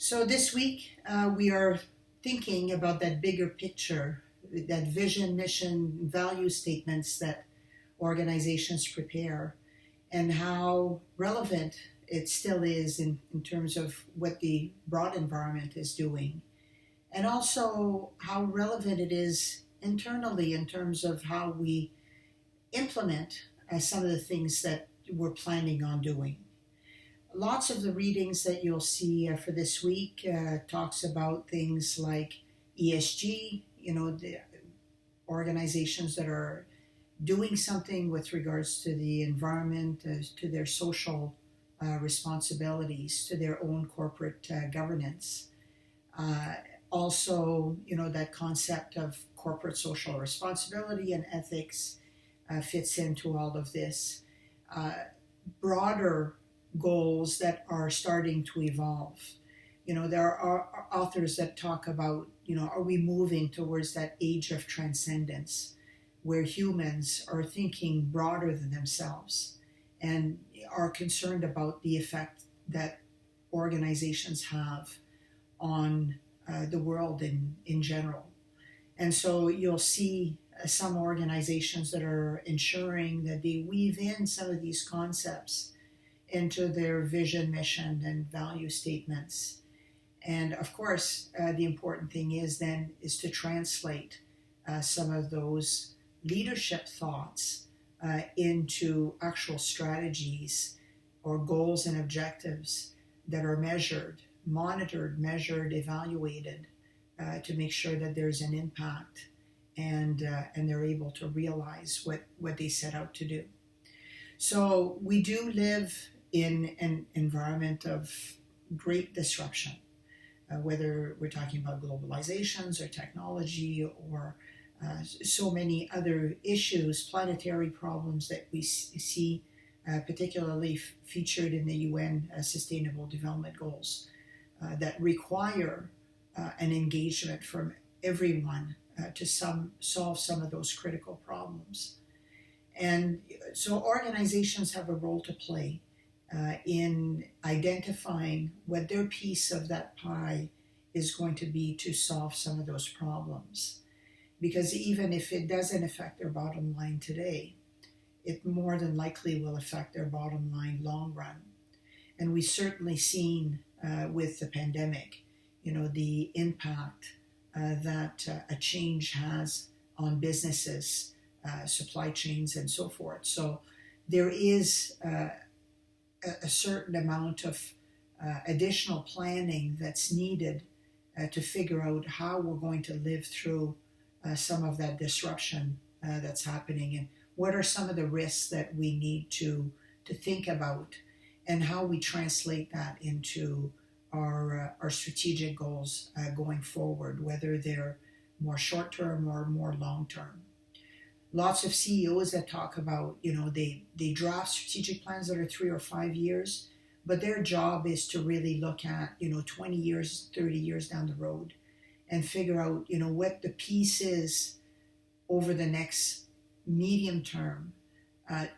So this week we are thinking about that bigger picture, that vision, mission, value statements that organizations prepare, and how relevant it still is in terms of what the broad environment is doing, and also how relevant it is internally in terms of how we implement some of the things that we're planning on doing. Lots of the readings that you'll see for this week talks about things like ESG, the organizations that are doing something with regards to the environment, to their social responsibilities, to their own corporate governance. Also, that concept of corporate social responsibility and ethics fits into all of this. Broader goals that are starting to evolve. There are authors that talk about, are we moving towards that age of transcendence where humans are thinking broader than themselves and are concerned about the effect that organizations have on the world in general. And so you'll see some organizations that are ensuring that they weave in some of these concepts into their vision, mission, and value statements. And of course, the important thing is to translate some of those leadership thoughts into actual strategies or goals and objectives that are monitored, measured, evaluated to make sure that there's an impact and they're able to realize what they set out to do. So we do live in an environment of great disruption, whether we're talking about globalizations or technology or so many other issues, planetary problems that we see particularly featured in the UN Sustainable Development Goals that require an engagement from everyone to solve some of those critical problems. And so organizations have a role to play in identifying what their piece of that pie is going to be to solve some of those problems. Because even if it doesn't affect their bottom line today, it more than likely will affect their bottom line long run. And we've certainly seen with the pandemic, the impact that a change has on businesses, supply chains, and so forth. So there is a certain amount of additional planning that's needed to figure out how we're going to live through some of that disruption that's happening, and what are some of the risks that we need to think about, and how we translate that into our strategic goals going forward, whether they're more short-term or more long-term. Lots of CEOs that talk about, they draft strategic plans that are 3 or 5 years, but their job is to really look at, 20 years, 30 years down the road and figure out, what the piece is over the next medium term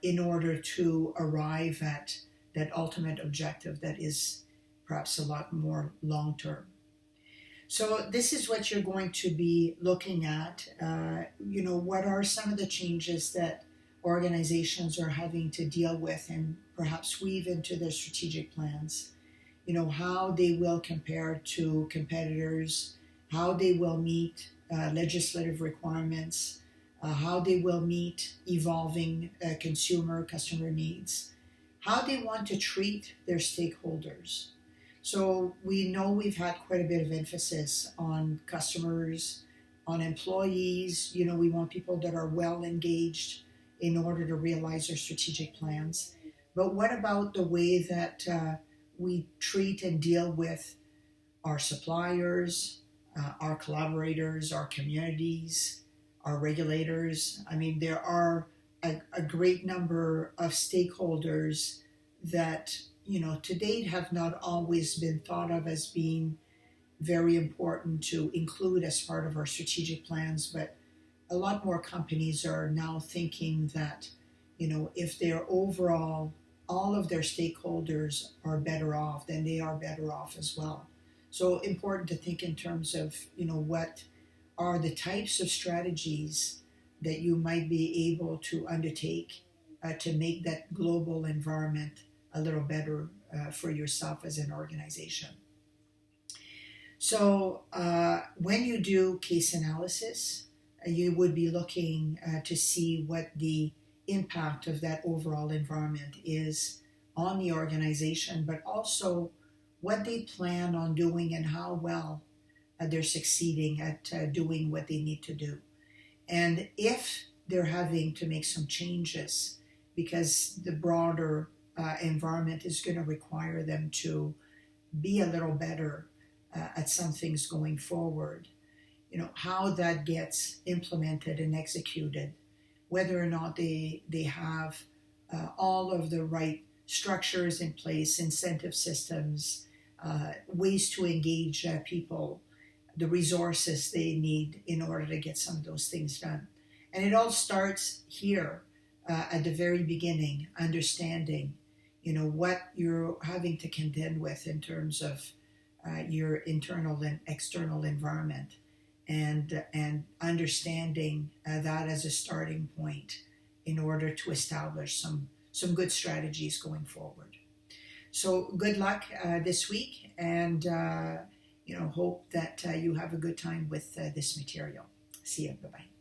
in order to arrive at that ultimate objective that is perhaps a lot more long-term. So this is what you're going to be looking at. What are some of the changes that organizations are having to deal with and perhaps weave into their strategic plans? How they will compare to competitors, how they will meet legislative requirements, how they will meet evolving customer needs, how they want to treat their stakeholders. So we know we've had quite a bit of emphasis on customers, on employees. We want people that are well engaged in order to realize their strategic plans. But what about the way that we treat and deal with our suppliers, our collaborators, our communities, our regulators? I mean, there are a great number of stakeholders that to date have not always been thought of as being very important to include as part of our strategic plans, but a lot more companies are now thinking that, if their overall, all of their stakeholders are better off, then they are better off as well. So important to think in terms of, what are the types of strategies that you might be able to undertake to make that global environment a little better for yourself as an organization. So when you do case analysis, you would be looking to see what the impact of that overall environment is on the organization, but also what they plan on doing and how well they're succeeding at doing what they need to do. And if they're having to make some changes because the broader environment is going to require them to be a little better at some things going forward, how that gets implemented and executed, whether or not they have all of the right structures in place, incentive systems, ways to engage people, the resources they need in order to get some of those things done. And it all starts here at the very beginning, understanding, what you're having to contend with in terms of your internal and external environment, and understanding that as a starting point in order to establish some good strategies going forward. So good luck this week, and hope that you have a good time with this material. See you. Bye-bye.